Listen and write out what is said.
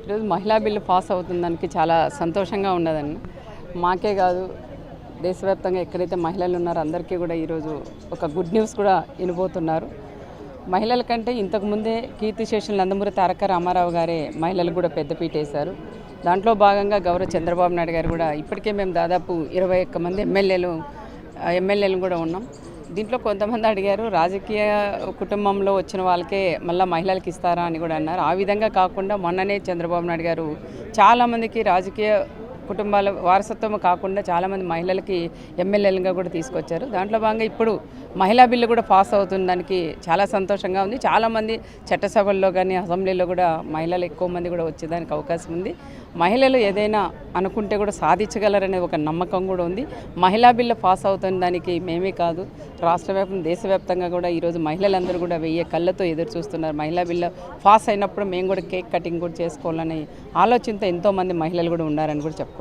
ఈరోజు మహిళా bill pass అవుతుందానికి చాలా సంతోషంగా ఉన్నదండి. మాకే కాదు, దేశవ్యాప్తంగా ఎక్కడైతే మహిళలు ఉన్నారో అందరికీ కూడా ఈరోజు ఒక గుడ్ న్యూస్ కూడా వినబోతున్నారు. మహిళల కంటే ఇంతకుముందే కీర్తిశేషులు నందమూరి తారక రామారావు గారే మహిళలకు కూడా పెద్దపీట వేశారు. దాంట్లో భాగంగా గౌరవ చంద్రబాబు నాయుడు గారు కూడా ఇప్పటికే మేము దాదాపు 21 మంది ఎమ్మెల్యేలు కూడా ఉన్నాం. దీంట్లో కొంతమంది అడిగారు, రాజకీయ కుటుంబంలో వచ్చిన వాళ్ళకే మళ్ళీ మహిళలకు ఇస్తారా అని కూడా అన్నారు. ఆ విధంగా కాకుండా మొన్ననే చంద్రబాబు నాయుడు గారు చాలామందికి రాజకీయ కుటుంబాల వారసత్వం కాకుండా చాలామంది మహిళలకి ఎమ్మెల్యేలుగా కూడా తీసుకొచ్చారు. దాంట్లో భాగంగా ఇప్పుడు మహిళా బిల్లు కూడా పాస్ అవుతుంది. దానికి చాలా సంతోషంగా ఉంది. చాలామంది చట్టసభల్లో కానీ అసెంబ్లీలో కూడా మహిళలు ఎక్కువ మంది కూడా వచ్చేదానికి అవకాశం ఉంది. మహిళలు ఏదైనా అనుకుంటే కూడా సాధించగలరనే ఒక నమ్మకం కూడా ఉంది. మహిళా బిల్లు పాస్ అవుతున్న దానికి మేమే కాదు, రాష్ట్రవ్యాప్తంగా దేశవ్యాప్తంగా కూడా ఈరోజు మహిళలందరూ కూడా 1000 కళ్ళతో ఎదురు చూస్తున్నారు. మహిళా బిల్లు పాస్ అయినప్పుడు మేము కూడా కేక్ కటింగ్ కూడా చేసుకోవాలనే ఆలోచనతో ఎంతోమంది మహిళలు కూడా ఉన్నారని కూడా చెప్పుకోవచ్చు.